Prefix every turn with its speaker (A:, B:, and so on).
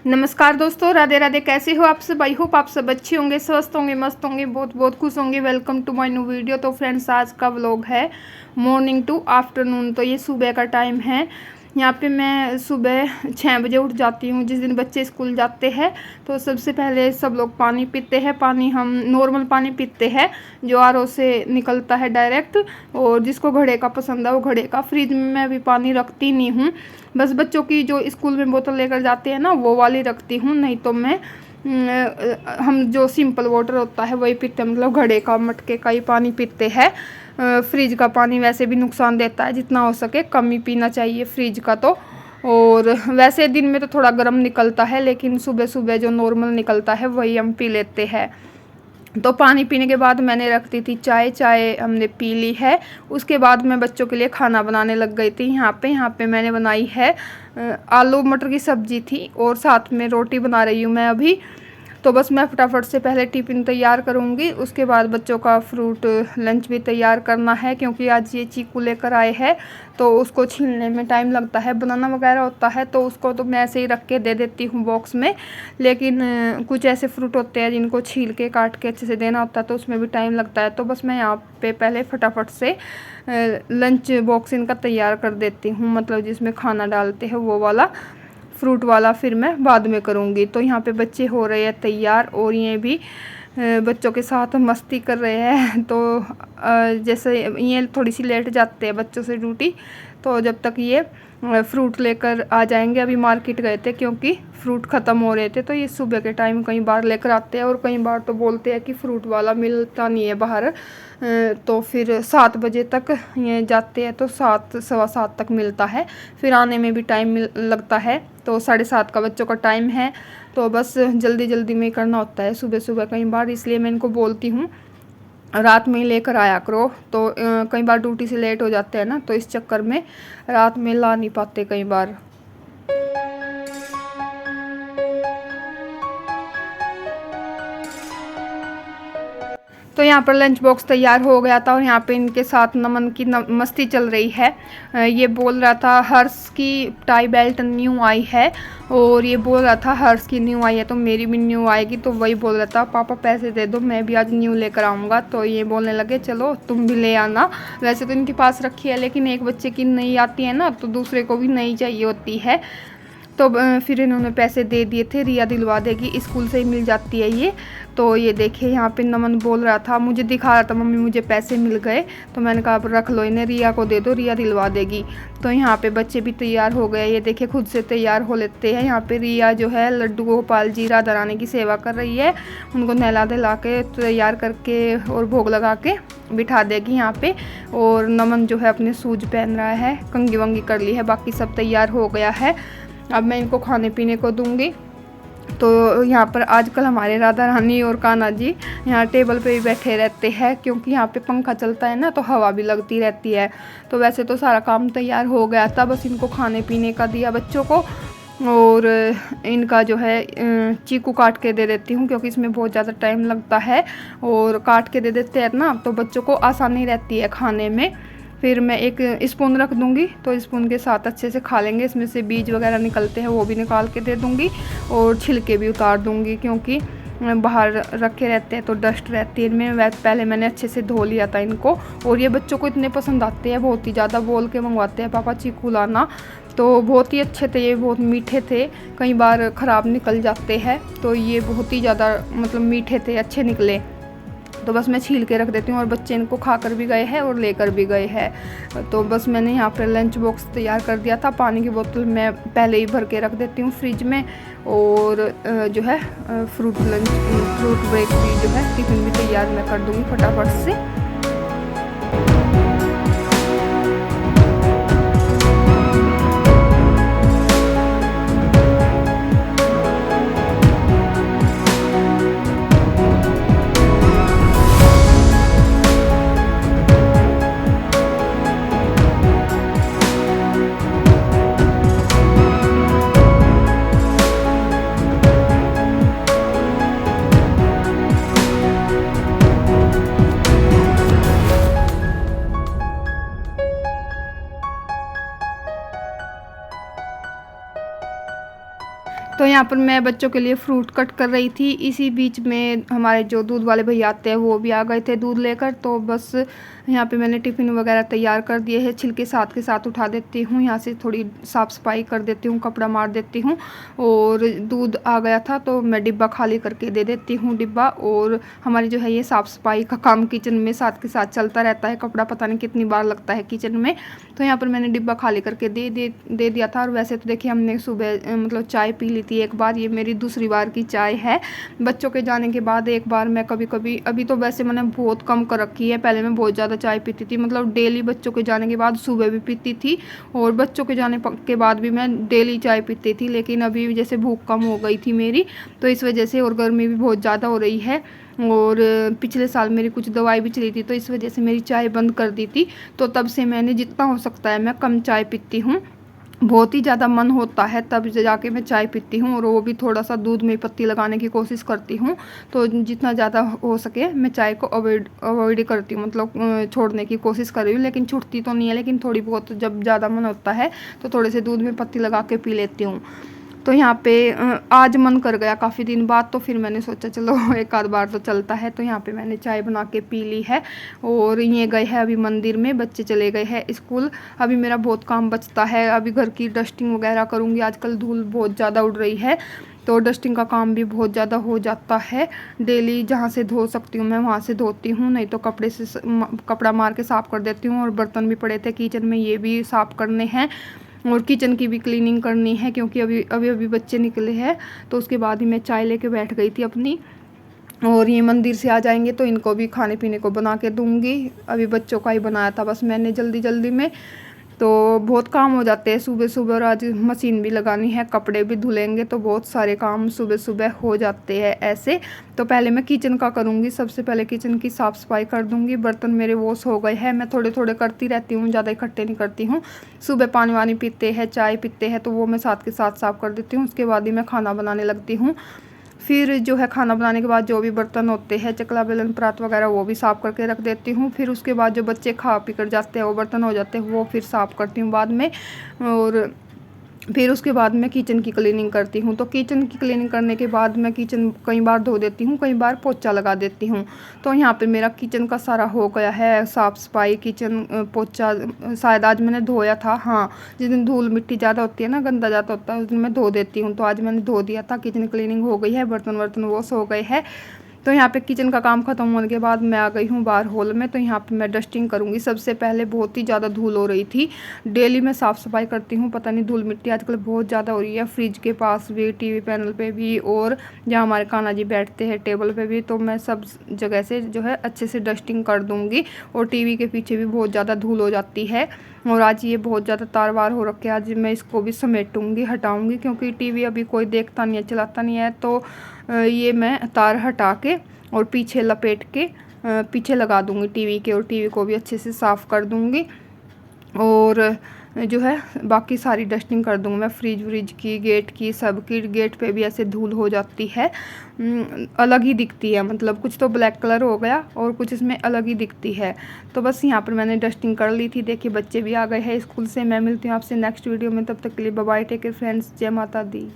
A: नमस्कार दोस्तों, राधे राधे। कैसे हो आप सब? आई होप आप सब अच्छे होंगे, स्वस्थ होंगे, मस्त होंगे, बहुत बहुत खुश होंगे। Welcome to my new video. तो फ्रेंड्स, आज का व्लॉग है मॉर्निंग टू आफ्टरनून। तो ये सुबह का टाइम है। यहाँ पे मैं सुबह 6 बजे उठ जाती हूँ। जिस दिन बच्चे स्कूल जाते हैं तो सबसे पहले सब लोग पानी पीते हैं। पानी हम नॉर्मल पानी पीते हैं जो आरओ से निकलता है डायरेक्ट, और जिसको घड़े का पसंद है वो घड़े का। फ्रिज में मैं अभी पानी रखती नहीं हूँ, बस बच्चों की जो स्कूल में बोतल लेकर जाते हैं ना वो वाली रखती हूँ। नहीं तो मैं हम जो सिंपल वाटर होता है वही पीते हैं, मतलब घड़े का, मटके का ही पानी पीते हैं। फ्रिज का पानी वैसे भी नुकसान देता है, जितना हो सके कम ही पीना चाहिए फ्रिज का। तो और वैसे दिन में तो थोड़ा गर्म निकलता है, लेकिन सुबह सुबह जो नॉर्मल निकलता है वही हम पी लेते हैं। तो पानी पीने के बाद मैंने रख दी थी चाय। चाय हमने पी ली है। उसके बाद मैं बच्चों के लिए खाना बनाने लग गई थी। यहाँ पे मैंने बनाई है आलू मटर की सब्जी थी, और साथ में रोटी बना रही हूँ मैं अभी। तो बस मैं फटाफट से पहले टिफ़िन तैयार करूँगी, उसके बाद बच्चों का फ्रूट लंच भी तैयार करना है, क्योंकि आज ये चीकू लेकर आए हैं तो उसको छीलने में टाइम लगता है। बनाना वगैरह होता है तो उसको तो मैं ऐसे ही रख के दे देती हूँ बॉक्स में, लेकिन कुछ ऐसे फ्रूट होते हैं जिनको छील के काट के अच्छे से देना होता है तो उसमें भी टाइम लगता है। तो बस मैं यहाँ पे पहले फटाफट से लंच बॉक्स इनका तैयार कर देती हूँ, मतलब जिसमें खाना डालते हैं वो वाला। फ्रूट वाला फिर मैं बाद में करूँगी। तो यहाँ पे बच्चे हो रहे हैं तैयार, और ये भी बच्चों के साथ मस्ती कर रहे हैं। तो जैसे ये थोड़ी सी लेट जाते हैं बच्चों से ड्यूटी, तो जब तक ये फ्रूट लेकर आ जाएंगे। अभी मार्केट गए थे क्योंकि फ्रूट ख़त्म हो रहे थे, तो ये सुबह के टाइम कई बार लेकर आते हैं, और कई बार तो बोलते हैं कि फ्रूट वाला मिलता नहीं है बाहर। तो फिर 7 बजे तक ये जाते हैं तो 7 सवा 7 तक मिलता है। फिर आने में भी टाइम लगता है, तो 7:30 का बच्चों का टाइम है। तो बस जल्दी जल्दी में करना होता है सुबह सुबह कई बार, इसलिए मैं इनको बोलती हूँ रात में ही लेकर आया करो। तो कई बार ड्यूटी से लेट हो जाते हैं ना, तो इस चक्कर में रात में ला नहीं पाते कई बार। तो यहाँ पर लंच बॉक्स तैयार हो गया था, और यहाँ पे इनके साथ नमन की मस्ती चल रही है। ये बोल रहा था हर्ष की टाई बेल्ट न्यू आई है, और ये बोल रहा था हर्ष की न्यू आई है तो मेरी भी न्यू आएगी। तो वही बोल रहा था पापा पैसे दे दो, मैं भी आज न्यू लेकर आऊँगा। तो ये बोलने लगे चलो तुम भी ले आना। वैसे तो इनके पास रखी है, लेकिन एक बच्चे की नई आती है ना, तो दूसरे को भी नई चाहिए होती है। तो फिर इन्होंने पैसे दे दिए थे, रिया दिलवा देगी, स्कूल से ही मिल जाती है ये। तो ये देखिए यहाँ पे नमन बोल रहा था, मुझे दिखा रहा था मम्मी मुझे पैसे मिल गए। तो मैंने कहा अब रख लो इन्हें, रिया को दे दो, रिया दिलवा देगी। तो यहाँ पे बच्चे भी तैयार हो गए, ये देखिए खुद से तैयार हो लेते हैं। यहाँ पे रिया जो है लड्डू गोपाल जी राधा रानी की सेवा कर रही है, उनको नहला धुला के तैयार करके और भोग लगा के बिठा देगी यहाँ पे। और नमन जो है अपने शूज पहन रहा है, कंघी वंगी कर ली है, बाकी सब तैयार हो गया है। अब मैं इनको खाने पीने को दूंगी। तो यहाँ पर आजकल हमारे राधा रानी और कान्हा जी यहाँ टेबल पे भी बैठे रहते हैं, क्योंकि यहाँ पे पंखा चलता है ना, तो हवा भी लगती रहती है। तो वैसे तो सारा काम तैयार हो गया था, बस इनको खाने पीने का दिया बच्चों को। और इनका जो है चीकू काट के दे देती हूँ, क्योंकि इसमें बहुत ज़्यादा टाइम लगता है, और काट के दे देते हैं ना तो बच्चों को आसानी रहती है खाने में। फिर मैं एक स्पून रख दूंगी, तो स्पून के साथ अच्छे से खा लेंगे। इसमें से बीज वगैरह निकलते हैं वो भी निकाल के दे दूंगी, और छिलके भी उतार दूंगी, क्योंकि बाहर रखे रहते हैं तो डस्ट रहती है इनमें। पहले मैंने अच्छे से धो लिया था इनको, और ये बच्चों को इतने पसंद आते हैं, बहुत ही ज़्यादा बोल के मंगवाते हैं पापा चीकू लाना। तो बहुत ही अच्छे थे ये, बहुत मीठे थे, कई बार ख़राब निकल जाते हैं, तो ये बहुत ही ज़्यादा मतलब मीठे थे, अच्छे निकले। तो बस मैं छील के रख देती हूँ, और बच्चे इनको खाकर भी गए हैं और लेकर भी गए हैं। तो बस मैंने यहाँ पर लंच बॉक्स तैयार कर दिया था। पानी की बोतल मैं पहले ही भर के रख देती हूँ फ्रिज में, और जो है फ्रूट ब्रेक भी जो है टिफ़िन भी तैयार मैं कर दूँगी फटाफट से। यहाँ पर मैं बच्चों के लिए फ्रूट कट कर रही थी। इसी बीच में हमारे जो दूध वाले भैया आते हैं वो भी आ गए थे दूध लेकर। तो बस यहाँ पे मैंने टिफ़िन वगैरह तैयार कर दिए हैं। छिलके साथ के साथ उठा देती हूँ, यहाँ से थोड़ी साफ़ सफाई कर देती हूँ, कपड़ा मार देती हूँ। और दूध आ गया था तो मैं डिब्बा खाली करके दे देती हूँ डिब्बा। और हमारी जो है ये साफ़ सफाई का काम किचन में साथ के साथ चलता रहता है। कपड़ा पता नहीं कितनी बार लगता है किचन में। तो यहाँ पर मैंने डिब्बा खाली करके दे दिया था। और वैसे तो देखिए हमने सुबह मतलब चाय पी ली थी एक बार, ये मेरी दूसरी बार की चाय है। बच्चों के जाने के बाद एक बार मैं कभी कभी, अभी तो वैसे मैंने बहुत कम कर रखी है, पहले मैं बहुत ज़्यादा चाय पीती थी, मतलब डेली बच्चों के जाने के बाद सुबह भी पीती थी और बच्चों के जाने के बाद भी मैं डेली चाय पीती थी। लेकिन अभी जैसे भूख कम हो गई थी मेरी तो इस वजह से, और गर्मी भी बहुत ज़्यादा हो रही है और पिछले साल मेरी कुछ दवाई भी चली थी तो इस वजह से मेरी चाय बंद कर दी थी। तो तब से मैंने जितना हो सकता है मैं कम चाय पीती हूँ। बहुत ही ज़्यादा मन होता है तब जाके मैं चाय पीती हूँ और वो भी थोड़ा सा दूध में पत्ती लगाने की कोशिश करती हूँ। तो जितना ज़्यादा हो सके मैं चाय को अवॉइड करती हूँ, मतलब छोड़ने की कोशिश कर रही हूँ, लेकिन छूटती तो नहीं है। लेकिन थोड़ी बहुत जब ज़्यादा मन होता है तो थोड़े से दूध में पत्ती लगा के पी लेती हूँ। तो यहाँ पे आज मन कर गया काफ़ी दिन बाद, तो फिर मैंने सोचा चलो एक आध बार तो चलता है। तो यहाँ पे मैंने चाय बना के पी ली है और ये गए हैं अभी मंदिर में, बच्चे चले गए हैं स्कूल। अभी मेरा बहुत काम बचता है, अभी घर की डस्टिंग वगैरह करूँगी। आजकल धूल बहुत ज़्यादा उड़ रही है तो डस्टिंग का काम भी बहुत ज़्यादा हो जाता है। डेली जहाँ से धो सकती हूँ मैं वहाँ से धोती हूँ, नहीं तो कपड़ा मार के साफ़ कर देती हूँ। और बर्तन भी पड़े थे किचन में, ये भी साफ़ करने हैं और किचन की भी क्लीनिंग करनी है क्योंकि अभी बच्चे निकले हैं। तो उसके बाद ही मैं चाय लेके बैठ गई थी अपनी। और ये मंदिर से आ जाएंगे तो इनको भी खाने पीने को बना के दूंगी। अभी बच्चों का ही बनाया था बस मैंने जल्दी में, तो बहुत काम हो जाते हैं सुबह सुबह। और आज मशीन भी लगानी है, कपड़े भी धुलेंगे, तो बहुत सारे काम सुबह सुबह हो जाते हैं ऐसे। तो पहले मैं किचन का करूँगी, सबसे पहले किचन की साफ़ सफाई कर दूँगी। बर्तन मेरे वॉश हो गए हैं, मैं थोड़े थोड़े करती रहती हूँ, ज़्यादा इकट्ठे नहीं करती हूँ। सुबह पानी वानी पीते हैं, चाय पीते हैं तो वो मैं साथ के साथ साफ़ कर देती हूँ। उसके बाद ही मैं खाना बनाने लगती हूँ। फिर जो है खाना बनाने के बाद जो भी बर्तन होते हैं, चकला बेलन परात वगैरह, वो भी साफ़ करके रख देती हूँ। फिर उसके बाद जो बच्चे खा पी कर जाते हैं वो बर्तन हो जाते हैं, वो फिर साफ़ करती हूँ बाद में। और फिर उसके बाद मैं किचन की क्लीनिंग करती हूँ। तो किचन की क्लीनिंग करने के बाद मैं किचन कई बार धो देती हूँ, कई बार पोछा लगा देती हूँ। तो यहाँ पे मेरा किचन का सारा हो गया है साफ़ सफाई। किचन पोछा शायद आज मैंने धोया था, हाँ, जिस दिन धूल मिट्टी ज़्यादा होती है ना, गंदा ज़्यादा होता है, उस दिन मैं धो देती हूँ। तो आज मैंने धो दिया था, किचन क्लीनिंग हो गई है, बर्तन वर्तन वॉश हो गए हैं। तो यहाँ पे किचन का काम ख़त्म होने के बाद मैं आ गई हूँ बाहर हॉल में। तो यहाँ पे मैं डस्टिंग करूँगी। सबसे पहले बहुत ही ज़्यादा धूल हो रही थी, डेली मैं साफ़ सफाई करती हूँ, पता नहीं धूल मिट्टी आजकल बहुत ज़्यादा हो रही है। फ्रिज के पास भी, टीवी पैनल पे भी, और जहाँ हमारे कान्हा जी बैठते हैं टेबल पे भी। तो मैं सब जगह से जो है अच्छे से डस्टिंग कर दूँगी। और टीवी के पीछे भी बहुत ज़्यादा धूल हो जाती है। और आज ये बहुत ज़्यादा तार वार हो रखे हैं, आज मैं इसको भी समेटूँगी, हटाऊँगी, क्योंकि टीवी अभी कोई देखता नहीं है, चलाता नहीं है। तो ये मैं तार हटा के और पीछे लपेट के पीछे लगा दूँगी टीवी के, और टीवी को भी अच्छे से साफ़ कर दूँगी। और जो है बाकी सारी डस्टिंग कर दूँगी मैं, फ्रिज की, गेट की, सब की। गेट पे भी ऐसे धूल हो जाती है, अलग ही दिखती है, मतलब कुछ तो ब्लैक कलर हो गया और कुछ इसमें अलग ही दिखती है। तो बस यहाँ पर मैंने डस्टिंग कर ली थी। देखिए बच्चे भी आ गए हैं स्कूल से। मैं मिलती हूँ आपसे नेक्स्ट वीडियो में, तब तक के लिए bye bye, take care friends, जय माता दी।